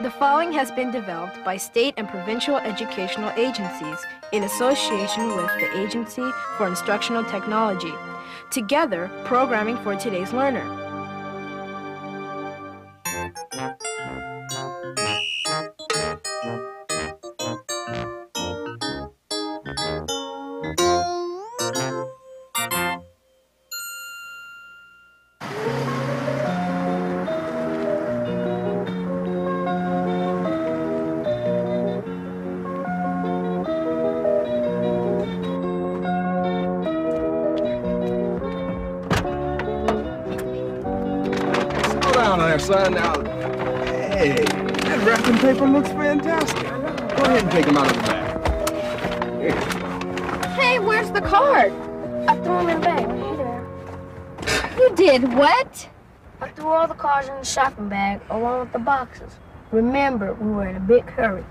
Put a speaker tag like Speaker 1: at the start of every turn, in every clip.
Speaker 1: The following has been developed by state and provincial educational agencies in association with the Agency for Instructional Technology. Together, programming for today's learner.
Speaker 2: Son, now, hey, that wrapping paper looks fantastic. Go ahead and take them out of the bag. Here you go.
Speaker 3: Hey, where's the card?
Speaker 4: I threw them in the bag right here.
Speaker 3: You did what?
Speaker 4: I threw all the cards in the shopping bag along with the boxes. Remember, we were in a big hurry.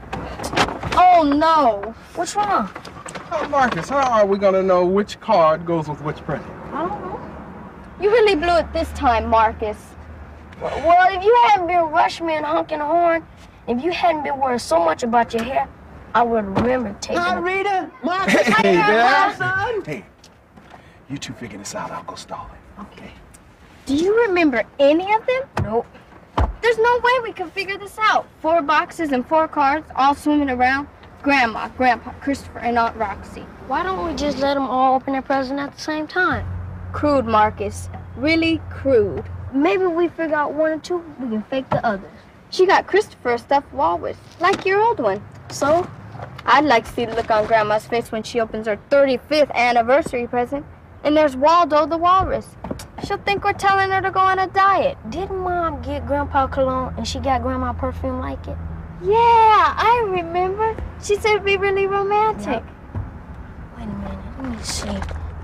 Speaker 3: Oh, no.
Speaker 4: What's wrong?
Speaker 2: Oh, Marcus, how are we going to know which card goes with which present?
Speaker 4: I don't know.
Speaker 3: You really blew it this time, Marcus.
Speaker 4: Well, if you hadn't been rushing me and honking the horn, if you hadn't been worrying so much about your hair, I would remember taking
Speaker 5: Hi, Rita. Marcus,
Speaker 2: Hey, Dad.
Speaker 5: son.
Speaker 2: Hey, you two figure this out. I'll go stall it.
Speaker 4: Okay.
Speaker 3: Do you remember any of them?
Speaker 4: Nope.
Speaker 3: There's no way we can figure this out. 4 boxes and 4 cards all swimming around. Grandma, Grandpa, Christopher, and Aunt Roxy.
Speaker 4: Why don't we just let them all open their present at the same time?
Speaker 3: Crude, Marcus. Really crude.
Speaker 4: Maybe we figure out 1 or 2, we can fake the others.
Speaker 3: She got Christopher a stuffed walrus, like your old one.
Speaker 4: So?
Speaker 3: I'd like to see the look on Grandma's face when she opens her 35th anniversary present. And there's Waldo the walrus. She'll think we're telling her to go on a diet.
Speaker 4: Didn't Mom get Grandpa cologne and she got Grandma perfume like it?
Speaker 3: Yeah, I remember. She said it'd be really romantic.
Speaker 4: Wait a minute, let me see.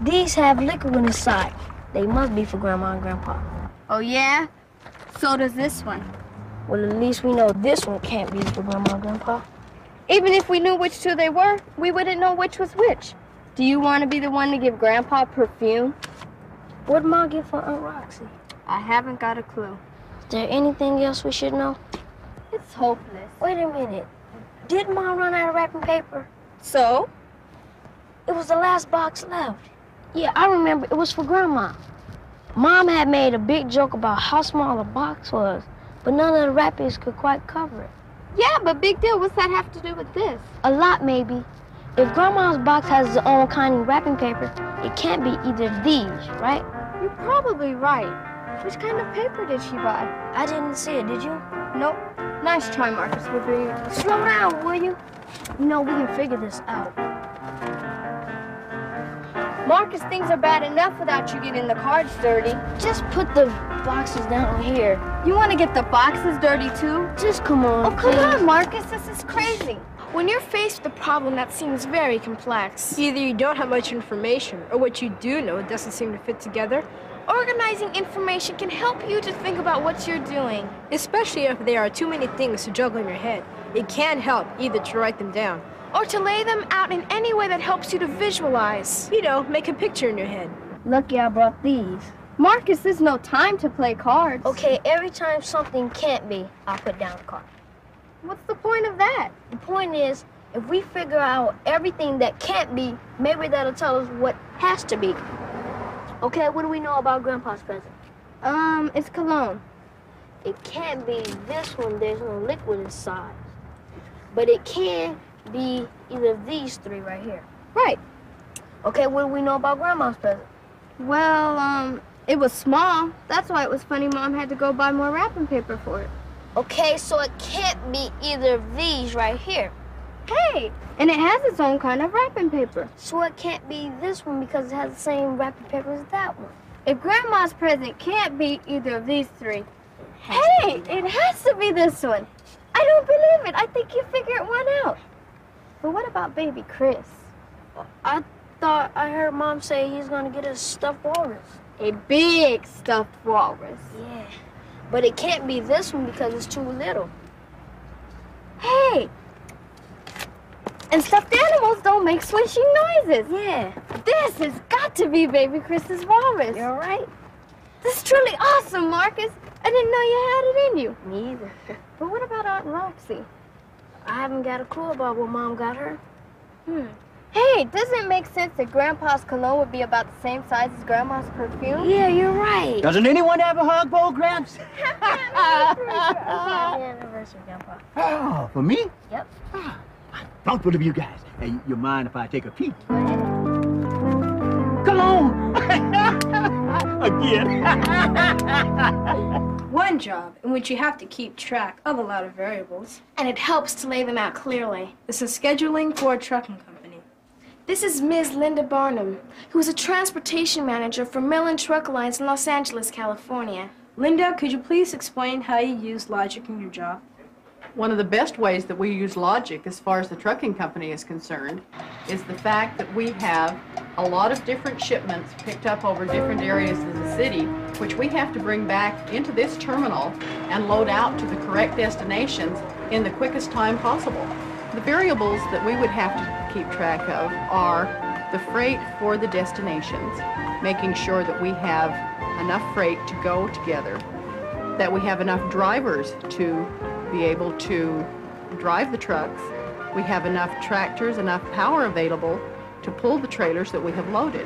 Speaker 4: These have liquid inside. They must be for Grandma and Grandpa.
Speaker 3: Oh, yeah? So does this one.
Speaker 4: Well, at least we know this one can't be for Grandma and Grandpa.
Speaker 3: Even if we knew which 2 they were, we wouldn't know which was which. Do you want to be the one to give Grandpa perfume?
Speaker 4: What'd Mom get for Aunt Roxy?
Speaker 3: I haven't got a clue.
Speaker 4: Is there anything else we should know?
Speaker 3: It's hopeless.
Speaker 4: Wait a minute. Did Mom run out of wrapping paper?
Speaker 3: So?
Speaker 4: It was the last box left. Yeah, I remember. It was for Grandma. Mom had made a big joke about how small the box was, but none of the wrappings could quite cover it.
Speaker 3: Yeah, but big deal. What's that have to do with this?
Speaker 4: A lot, maybe. If Grandma's box has its own kind of wrapping paper, it can't be either of these, right?
Speaker 3: You're probably right. Which kind of paper did she buy?
Speaker 4: I didn't see it, did you?
Speaker 3: Nope. Nice try, Marcus. We're doing it.
Speaker 4: Slow down, will you? You know, we can figure this out.
Speaker 3: Marcus, things are bad enough without you getting the cards dirty.
Speaker 4: Just put the boxes down here.
Speaker 3: You want to get the boxes dirty, too?
Speaker 4: Just come on,
Speaker 3: Oh, come
Speaker 4: please.
Speaker 3: on, Marcus. This is crazy.
Speaker 1: When you're faced with a problem that seems very complex, either you don't have much information or what you do know doesn't seem to fit together,
Speaker 6: Organizing information can help you to think about what you're doing.
Speaker 1: especially if there are too many things to juggle in your head, it can help either to write them down.
Speaker 6: Or to lay them out in any way that helps you to visualize.
Speaker 1: You know, make a picture in your head.
Speaker 4: Lucky I brought these.
Speaker 3: Marcus, there's no time to play cards.
Speaker 4: Okay, every time something can't be, I'll put down a card.
Speaker 3: What's the point of that?
Speaker 4: The point is, if we figure out everything that can't be, maybe that'll tell us what has to be. Okay, what do we know about Grandpa's present?
Speaker 3: It's cologne.
Speaker 4: It can't be this one, there's no liquid inside. But it can be either of these 3 right here.
Speaker 3: Right.
Speaker 4: Okay, what do we know about Grandma's present?
Speaker 3: Well, it was small. That's why it was funny Mom had to go buy more wrapping paper for it.
Speaker 4: Okay, so it can't be either of these right here.
Speaker 3: Hey, and it has its own kind of wrapping paper.
Speaker 4: So it can't be this one because it has the same wrapping paper as that one.
Speaker 3: If Grandma's present can't be either of these 3, hey, it has to be this one. I don't believe it. I think you figured one out. But what about baby Chris?
Speaker 4: I thought I heard Mom say he's gonna get a stuffed walrus.
Speaker 3: A big stuffed walrus.
Speaker 4: Yeah, but it can't be this one because it's too little.
Speaker 3: Hey! And stuffed animals don't make swishing noises.
Speaker 4: Yeah,
Speaker 3: This has got to be baby Chris's walrus.
Speaker 4: you're right.
Speaker 3: This is truly awesome, Marcus. I didn't know you had it in you.
Speaker 4: Me either.
Speaker 3: But what about Aunt Roxy?
Speaker 4: I haven't got a clue about what Mom got her.
Speaker 3: Hey, doesn't it make sense that Grandpa's cologne would be about the same size as Grandma's perfume?
Speaker 4: Yeah, you're right.
Speaker 5: Doesn't anyone have a hug bowl, Gramps?
Speaker 4: Happy anniversary, Grandpa.
Speaker 5: Oh, for me?
Speaker 4: Yep.
Speaker 5: Ah, I'm thoughtful of you guys. Hey, you mind if I take a peek? Come on! Again.
Speaker 1: One job in which you have to keep track of a lot of variables
Speaker 6: And it helps to lay them out clearly.
Speaker 1: is the scheduling for a trucking company.
Speaker 6: This is Ms. Linda Barnum, who is a transportation manager for Mellon Truck Alliance in Los Angeles, California.
Speaker 1: Linda, could you please explain how you use logic in your job?
Speaker 7: One of the best ways that we use logic as far as the trucking company is concerned is the fact that we have a lot of different shipments picked up over different areas of the city, which we have to bring back into this terminal and load out to the correct destinations in the quickest time possible. The variables that we would have to keep track of are the freight for the destinations, making sure that we have enough freight to go together, that we have enough drivers to be able to drive the trucks, we have enough tractors, enough power available to pull the trailers that we have loaded.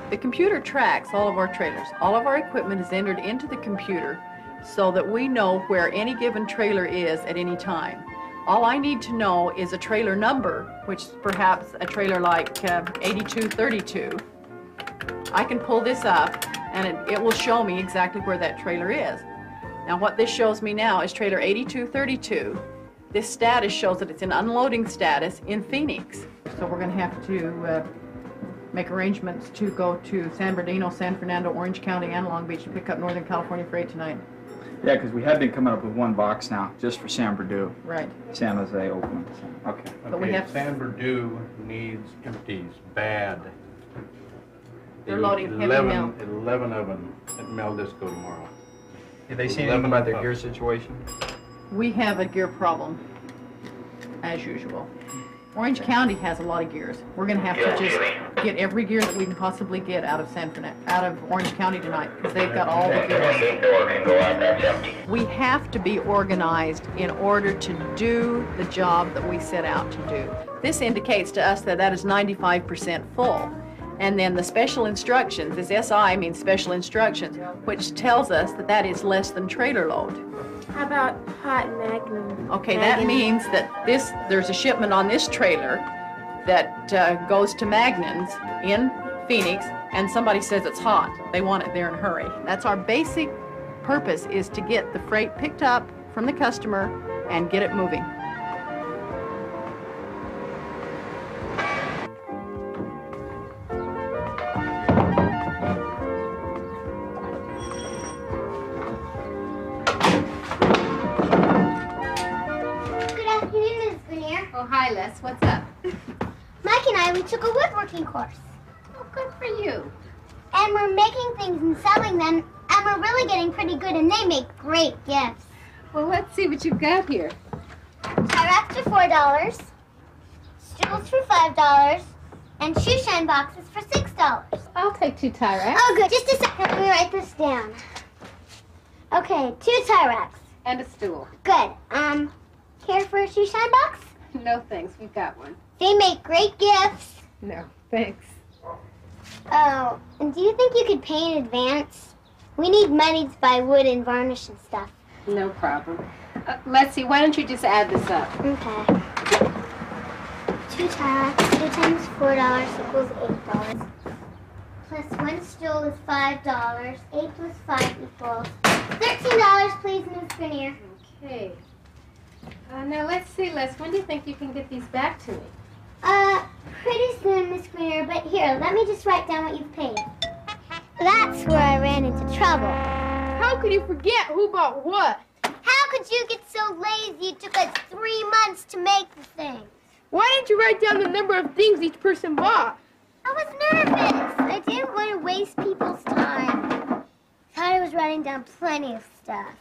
Speaker 7: The computer tracks all of our trailers. All of our equipment is entered into the computer so that we know where any given trailer is at any time. All I need to know is a trailer number, which is perhaps a trailer like 8232. I can pull this up and it will show me exactly where that trailer is. Now what this shows me now is trailer 8232. This status shows that it's in unloading status in Phoenix. So we're going to have to make arrangements to go to San Bernardino, San Fernando, Orange County, and Long Beach to pick up Northern California freight tonight.
Speaker 2: Yeah, because we have been coming up with one box now, just for San Bernardino,
Speaker 7: Right.
Speaker 2: San Jose, Oakland. Okay.
Speaker 7: But we have-
Speaker 8: San Bernardino needs empties bad.
Speaker 7: They're loading heavy mail.
Speaker 8: 11 of them at Mel Disco tomorrow.
Speaker 2: Have they seen
Speaker 8: 11
Speaker 2: anything about their
Speaker 8: pups.
Speaker 2: gear situation?
Speaker 7: We have a gear problem, as usual. Orange County has a lot of gears. We're going to have to just get every gear that we can possibly get out of Orange County tonight, because they've got all the gears. We have to be organized in order to do the job that we set out to do. This indicates to us that that is 95% full. And then the special instructions, this SI means special instructions, which tells us that that is less than trailer load.
Speaker 6: How about hot Magnum?
Speaker 7: Okay, that means that there's a shipment on this trailer that goes to Magnan's in Phoenix, and somebody says it's hot. They want it there in a hurry. That's our basic purpose, is to get the freight picked up from the customer and get it moving.
Speaker 9: Oh, hi, Les. What's up?
Speaker 3: Mike and I, we took a woodworking course.
Speaker 9: Oh, good for you.
Speaker 3: And we're making things and selling them, and we're really getting pretty good, and they make great gifts.
Speaker 9: Well, let's see what you've got here.
Speaker 3: Tie racks for $4, stools for $5, and shoe shine boxes for $6.
Speaker 9: I'll take 2 tie racks.
Speaker 3: Oh, good. Just a second. Let me write this down. Okay, 2 tie racks.
Speaker 9: And a stool.
Speaker 3: Good. Care for a shoe shine box?
Speaker 9: No, thanks. We've got one.
Speaker 3: They make great gifts.
Speaker 9: No, thanks.
Speaker 3: Oh, and do you think you could pay in advance? We need money to buy wood and varnish and stuff.
Speaker 9: No problem. Let's see. Why don't you just add this up?
Speaker 3: Okay. 2 tie racks, 2 times $4 equals $8. Plus 1 stool is $5. 8 plus 5 equals $13, please, Miss Grenier.
Speaker 9: Okay. Now, let's see, Les. When do you think you can get these back to me?
Speaker 3: Pretty soon, Miss Grenier, but here, let me just write down what you've paid. That's where I ran into trouble.
Speaker 6: How could you forget who bought what?
Speaker 3: How could you get so lazy? It took us 3 months to make the thing.
Speaker 6: Why didn't you write down the number of things each person bought?
Speaker 3: I was nervous. I didn't want to waste people's time. Thought I was writing down plenty of stuff.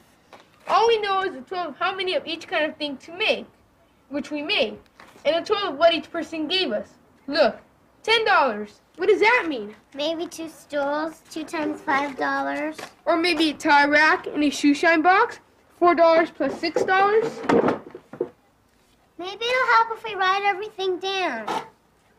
Speaker 6: All we know is a total of how many of each kind of thing to make, which we made, and a total of what each person gave us. Look, $10. What does that mean?
Speaker 3: Maybe 2 stools, 2 times $5.
Speaker 6: Or maybe a tie rack and a shoe shine box, $4 plus $6.
Speaker 3: Maybe it'll help if we write everything down.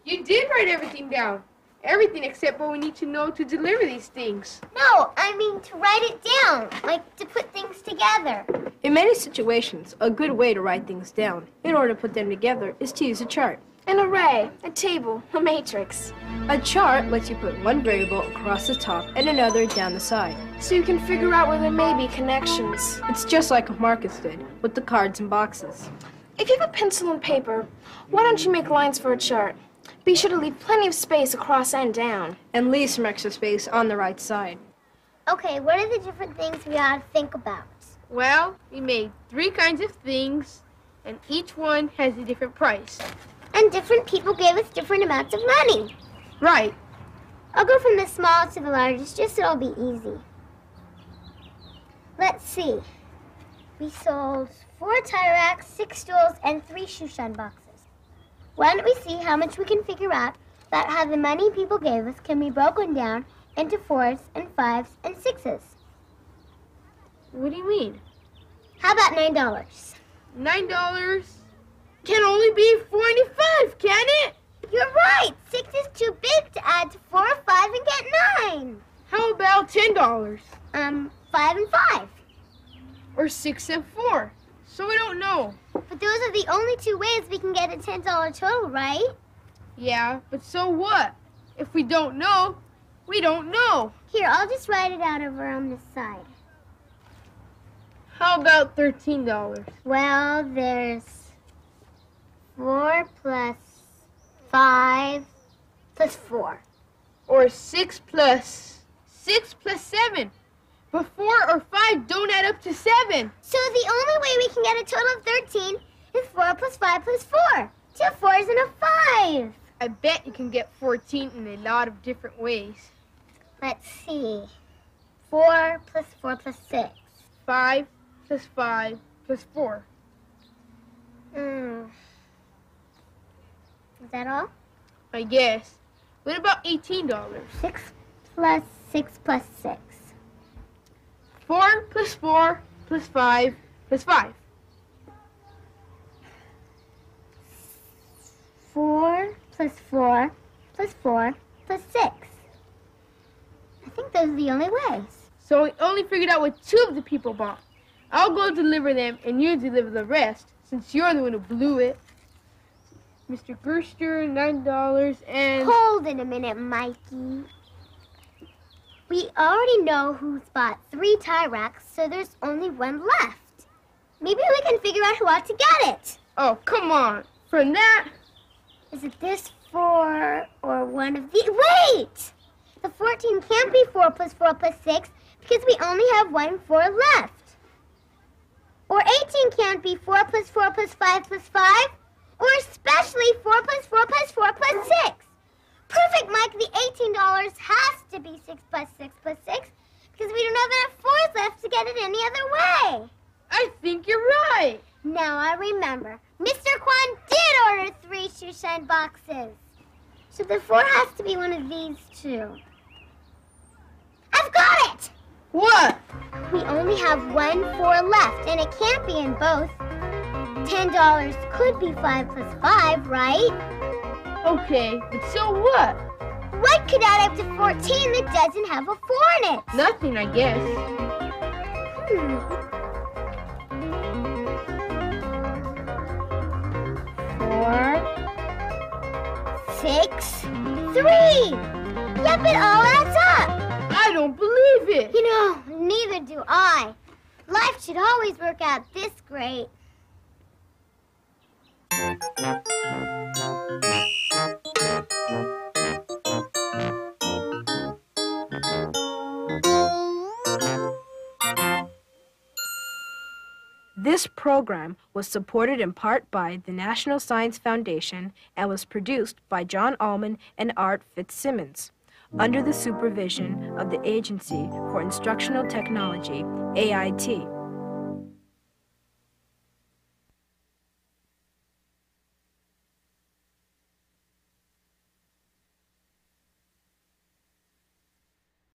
Speaker 6: You did write everything down. Everything except what we need to know to deliver these things.
Speaker 3: No, I mean to write it down, like to put things together.
Speaker 1: In many situations, a good way to write things down in order to put them together is to use a chart.
Speaker 6: An array, a table, a matrix.
Speaker 1: A chart lets you put one variable across the top and another down the side.
Speaker 6: So you can figure out where there may be connections.
Speaker 1: It's just like Marcus did with the cards and boxes.
Speaker 6: If you have a pencil and paper, why don't you make lines for a chart? Be sure to leave plenty of space across and down.
Speaker 1: And leave some extra space on the right side.
Speaker 3: Okay, what are the different things we ought to think about?
Speaker 6: Well, we made 3 kinds of things, and each one has a different price.
Speaker 3: And different people gave us different amounts of money.
Speaker 6: Right.
Speaker 3: I'll go from the smallest to the largest, just so it'll be easy. Let's see. We sold 4 tie racks, 6 stools, and 3 shoe shine boxes. Why don't we see how much we can figure out about how the money people gave us can be broken down into 4s and 5s and 6s.
Speaker 6: What do you mean?
Speaker 3: How about $9?
Speaker 6: $9 can only be 4.95, can it?
Speaker 3: You're right. 6 is too big to add to 4 or 5 and get 9.
Speaker 6: How about $10?
Speaker 3: 5 and 5.
Speaker 6: Or 6 and 4. So we don't know.
Speaker 3: But those are the only 2 ways we can get a $10 total, right?
Speaker 6: Yeah, but so what? If we don't know, we don't know.
Speaker 3: Here, I'll just write it out over on this side.
Speaker 6: How about $13?
Speaker 3: Well, there's 4 plus 5 plus 4.
Speaker 6: Or 6 plus 7. But 4 or 5 don't add up to 7.
Speaker 3: So the only way we can get a total of 13 is 4 plus 5 plus 4. 2 4s and a 5.
Speaker 6: I bet you can get 14 in a lot of different ways.
Speaker 3: Let's see. 4 plus 4 plus 6.
Speaker 6: 5 plus 5 plus 4.
Speaker 3: Is that all?
Speaker 6: I guess. What about $18?
Speaker 3: 6 plus 6 plus 6.
Speaker 6: 4 plus 4 plus 5 plus 5.
Speaker 3: 4 plus 4 plus 4 plus 6. I think those are the only ways.
Speaker 6: So we only figured out what 2 of the people bought. I'll go deliver them and you deliver the rest, since you're the one who blew it. Mr. Gerster, $9 and...
Speaker 3: Hold it a minute, Mikey. We already know who's bought 3 tie racks, so there's only 1 left. Maybe we can figure out who ought to get it.
Speaker 6: Oh, come on. From that...
Speaker 3: Is it this 4 or one of these? Wait! The 14 can't be 4 plus 4 plus 6 because we only have 1 4 left. Or 18 can't be 4 plus 4 plus 5 plus 5. Or especially 4 plus 4 plus 4 plus 6. Perfect, Mike. The $18 has to be 6 plus 6 plus 6 because we don't have enough 4s left to get it any other way.
Speaker 6: I think you're right.
Speaker 3: Now I remember. Mr. Kwan did order 3 shoe shine boxes. So the 4 has to be one of these 2. I've got it!
Speaker 6: What?
Speaker 3: We only have 1 4 left, and it can't be in both. $10 could be 5 plus 5, right?
Speaker 6: Okay, but so what?
Speaker 3: What could add up to 14 that doesn't have a 4 in it?
Speaker 6: Nothing, I guess.
Speaker 3: 4, 6, 3. Yep, it all adds up.
Speaker 6: I don't believe it.
Speaker 3: You know, neither do I. Life should always work out this great.
Speaker 1: This program was supported in part by the National Science Foundation and was produced by John Allman and Art Fitzsimmons, under the supervision of the Agency for Instructional Technology, AIT.